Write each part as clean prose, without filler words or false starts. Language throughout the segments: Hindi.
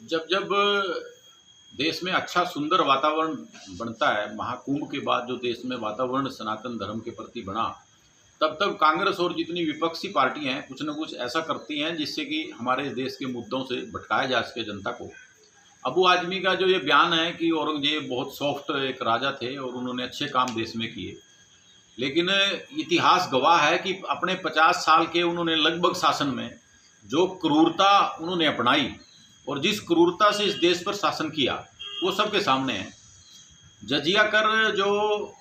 जब जब देश में अच्छा सुंदर वातावरण बनता है, महाकुंभ के बाद जो देश में वातावरण सनातन धर्म के प्रति बना, तब तब कांग्रेस और जितनी विपक्षी पार्टियां हैं कुछ न कुछ ऐसा करती हैं जिससे कि हमारे देश के मुद्दों से भटकाया जा सके जनता को। अबू आजमी का जो ये बयान है कि औरंगजेब बहुत सॉफ्ट एक राजा थे और उन्होंने अच्छे काम देश में किए, लेकिन इतिहास गवाह है कि अपने 50 साल के उन्होंने लगभग शासन में जो क्रूरता उन्होंने अपनाई और जिस क्रूरता से इस देश पर शासन किया वो सबके सामने है। जजिया कर जो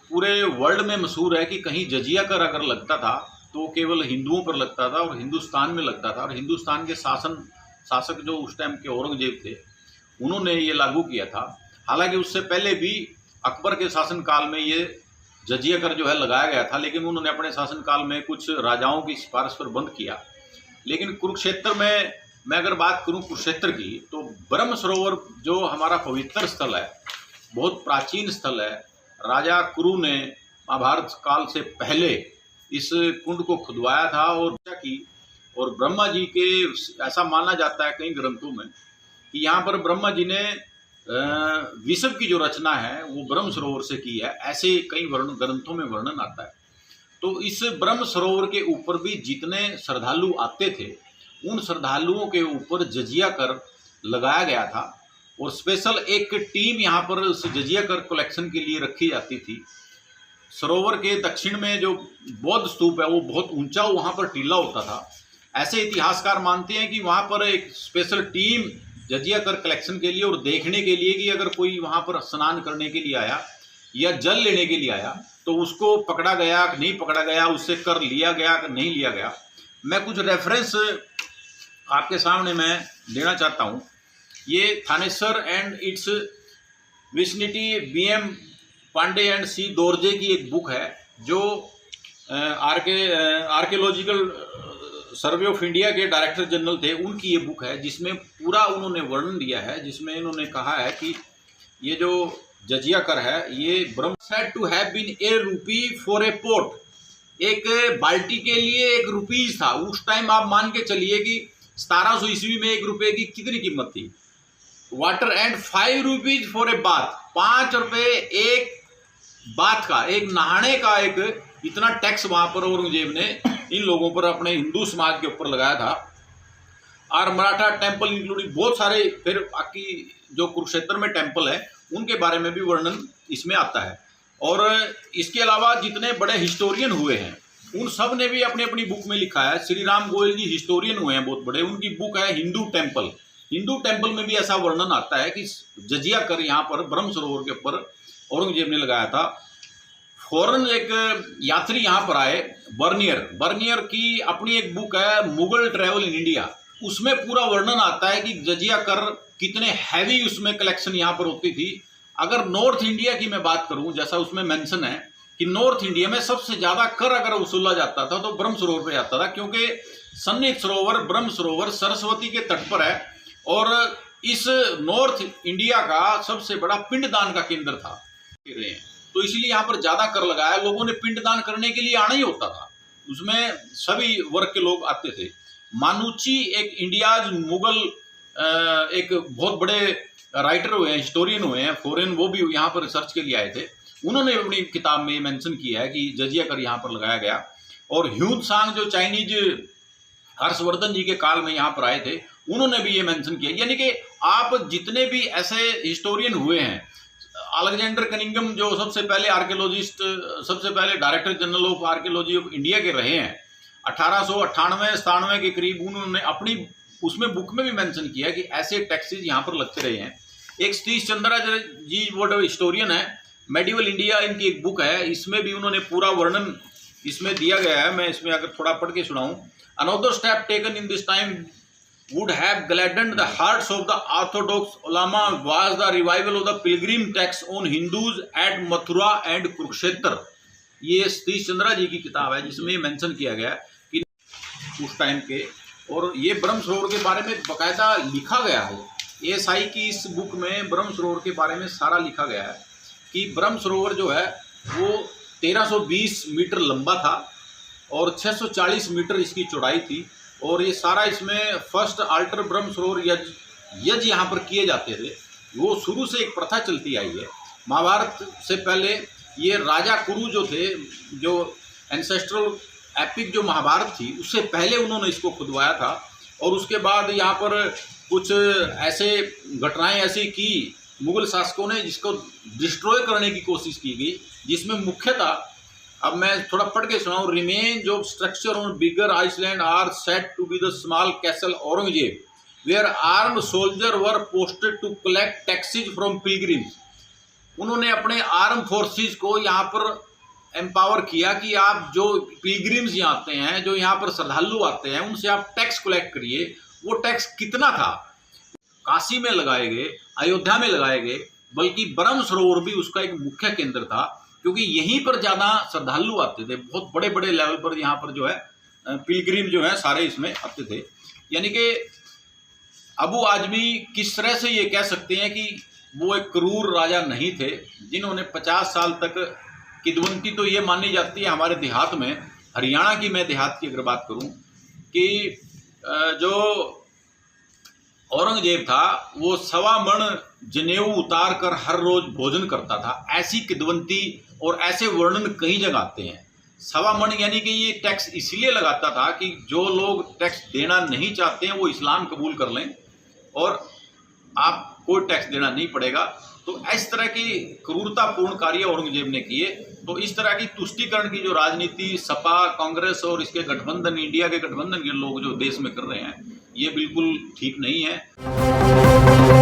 पूरे वर्ल्ड में मशहूर है कि कहीं जजिया कर अगर लगता था तो केवल हिंदुओं पर लगता था और हिंदुस्तान में लगता था, और हिंदुस्तान के शासक जो उस टाइम के औरंगजेब थे उन्होंने ये लागू किया था। हालांकि उससे पहले भी अकबर के शासनकाल में ये जजिया कर जो है लगाया गया था, लेकिन उन्होंने अपने शासनकाल में कुछ राजाओं की सिफारिश पर बंद किया। लेकिन कुरुक्षेत्र में मैं अगर बात करूं कुरुक्षेत्र की, तो ब्रह्म सरोवर जो हमारा पवित्र स्थल है, बहुत प्राचीन स्थल है। राजा कुरु ने महाभारत काल से पहले इस कुंड को खुदवाया था और पूजा की, और ब्रह्मा जी के ऐसा माना जाता है कई ग्रंथों में कि यहाँ पर ब्रह्मा जी ने विश्व की जो रचना है वो ब्रह्म सरोवर से की है, ऐसे कई ग्रंथों में वर्णन आता है। तो इस ब्रह्म सरोवर के ऊपर भी जितने श्रद्धालु आते थे उन श्रद्धालुओं के ऊपर जजिया कर लगाया गया था, और स्पेशल एक टीम यहाँ पर उस जजिया कर कलेक्शन के लिए रखी जाती थी। सरोवर के दक्षिण में जो बौद्ध स्तूप है वो बहुत ऊंचा वहाँ पर टीला होता था। ऐसे इतिहासकार मानते हैं कि वहाँ पर एक स्पेशल टीम जजिया कर कलेक्शन के लिए और देखने के लिए कि अगर कोई वहाँ पर स्नान करने के लिए आया या जल लेने के लिए आया तो उसको पकड़ा गया कि नहीं पकड़ा गया, उससे कर लिया गया कि नहीं लिया गया। मैं कुछ रेफरेंस आपके सामने मैं देना चाहता हूँ। ये Thanesar and its vicinity BM Pandey and C Dorje की एक बुक है जो आर्कियोलॉजिकल सर्वे ऑफ इंडिया के डायरेक्टर जनरल थे, उनकी ये बुक है जिसमें पूरा उन्होंने वर्णन दिया है, जिसमें इन्होंने कहा है कि ये जो जजिया कर है ये ब्रह्म said to have been a rupee for A pot. एक बाल्टी के लिए 1 रुपीज था उस टाइम। आप मान के चलिए कि 1700 ईस्वी में 1 रुपये की कितनी कीमत थी। Water and 5 rupees for a bath, 5 रुपये एक बाथ का, एक नहाने का, एक इतना टैक्स वहां पर औरंगजेब ने इन लोगों पर, अपने हिंदू समाज के ऊपर लगाया था। और मराठा टेम्पल इंक्लूडिंग बहुत सारे, फिर बाकी जो कुरुक्षेत्र में टेम्पल है उनके बारे में भी वर्णन इसमें आता है। और इसके अलावा जितने बड़े हिस्टोरियन हुए हैं उन सब ने भी अपनी अपनी बुक में लिखा है। श्री राम गोयल जी हिस्टोरियन हुए हैं बहुत बड़े, उनकी बुक है हिंदू टेम्पल। हिंदू टेम्पल में भी ऐसा वर्णन आता है कि जजिया कर यहाँ पर ब्रह्म सरोवर के ऊपर औरंगजेब ने लगाया था। फॉरेन एक यात्री यहाँ पर आए, बर्नियर की अपनी एक बुक है मुगल ट्रैवल इन इंडिया, उसमें पूरा वर्णन आता है कि जजिया कर कितने हैवी उसमें कलेक्शन यहाँ पर होती थी। अगर नॉर्थ इंडिया की मैं बात करूं, जैसा उसमें मेंशन है कि नॉर्थ इंडिया में सबसे ज्यादा कर अगर वसूला जाता था तो ब्रह्म सरोवर पे जाता था, क्योंकि सन्निहित सरोवर ब्रह्म सरोवर सरस्वती के तट पर है और इस नॉर्थ इंडिया का सबसे बड़ा पिंडदान का केंद्र था। तो इसलिए यहाँ पर ज्यादा कर लगाया। लोगों ने पिंडदान करने के लिए आना ही होता था, उसमें सभी वर्ग के लोग आते थे। मानुची एक इंडियाज मुगल एक बहुत बड़े राइटर हुए हैं, हिस्टोरियन हुए हैं फॉरेन, वो भी यहाँ पर रिसर्च के लिए आए थे। उन्होंने अपनी किताब में मेंशन किया है कि जजिया कर यहाँ पर लगाया गया। और ह्यून सांग जो चाइनीज हर्षवर्धन जी के काल में यहाँ पर आए थे, उन्होंने भी ये मेंशन किया। यानी कि आप जितने भी ऐसे हिस्टोरियन हुए हैं, अलेक्जेंडर कनिंगम जो सबसे पहले आर्कियोलॉजिस्ट, सबसे पहले director general of archaeology of India के रहे हैं 1898-97 के करीब, उन्होंने अपनी उसमें बुक में भी मेंशन किया कि ऐसे टैक्सेस यहाँ पर लगते रहे हैं। एक सतीश चंद्रा जी वो हिस्टोरियन है, मेडिवल इंडिया इनकी एक बुक है, इसमें भी उन्होंने पूरा वर्णन इसमें दिया गया है। मैं इसमें अगर थोड़ा पढ़ के सुनाऊं, another step taken in this time would have gladdened the hearts of the orthodox ulama was the revival of the pilgrim tax on Hindus at Mathura and Kurukshetra। ये सतीश चंद्रा जी की किताब है जिसमें मेंशन किया गया है कि उस टाइम के, और ये ब्रह्म सरोवर के बारे में बकायदा लिखा गया है। एएसआई की इस बुक में ब्रह्म सरोवर के बारे में सारा लिखा गया है कि ब्रह्म सरोवर जो है वो 1320 मीटर लंबा था और 640 मीटर इसकी चौड़ाई थी। और ये सारा इसमें फर्स्ट अल्टर ब्रह्म सरोवर यज्ञ यहाँ पर किए जाते थे, वो शुरू से एक प्रथा चलती आई है। महाभारत से पहले ये राजा कुरु जो थे, जो एंसेस्ट्रल एपिक जो महाभारत थी, उससे पहले उन्होंने इसको खुदवाया था। और उसके बाद यहाँ पर कुछ ऐसे घटनाएं ऐसी की मुगल शासकों ने जिसको डिस्ट्रॉय करने की कोशिश की गई, जिसमें मुख्यतः, अब मैं थोड़ा पढ़ के सुनाऊं, remains of structure on bigger island are said to be the small castle Aurangzeb where armed soldier were posted to collect taxes from pilgrims. उन्होंने अपने आर्म फोर्सेस को यहाँ पर एम्पावर किया कि आप जो पिलग्रिम्स यहाँ आते हैं, जो यहाँ पर श्रद्धालु आते हैं, उनसे आप टैक्स कलेक्ट करिए। वो टैक्स कितना था? काशी में लगाए गए, अयोध्या में लगाए गए, बल्कि ब्रह्म सरोवर भी उसका एक मुख्य केंद्र था, क्योंकि यहीं पर ज़्यादा श्रद्धालु आते थे। बहुत बड़े बड़े लेवल पर यहाँ पर जो है पिलग्रिम जो है सारे इसमें आते थे। यानी कि अबू आजमी किस तरह से ये कह सकते हैं कि वो एक क्रूर राजा नहीं थे, जिन्होंने 50 साल तक किदवंती तो ये मानी जाती है हमारे देहात में, हरियाणा की मैं देहात की अगर बात करूं, कि जो औरंगजेब था वो 1.25 मण जनेऊ उतार कर हर रोज भोजन करता था। ऐसी किदवंती और ऐसे वर्णन कई जगह आते हैं। 1.25 मण यानी कि ये टैक्स इसलिए लगाता था कि जो लोग टैक्स देना नहीं चाहते हैं वो इस्लाम कबूल कर लें और आप कोई टैक्स देना नहीं पड़ेगा। तो इस तरह की क्रूरतापूर्ण कार्य औरंगजेब ने किए। तो इस तरह की तुष्टीकरण की जो राजनीति सपा, कांग्रेस और इसके गठबंधन, इंडिया के गठबंधन के लोग जो देश में कर रहे हैं, ये बिल्कुल ठीक नहीं है।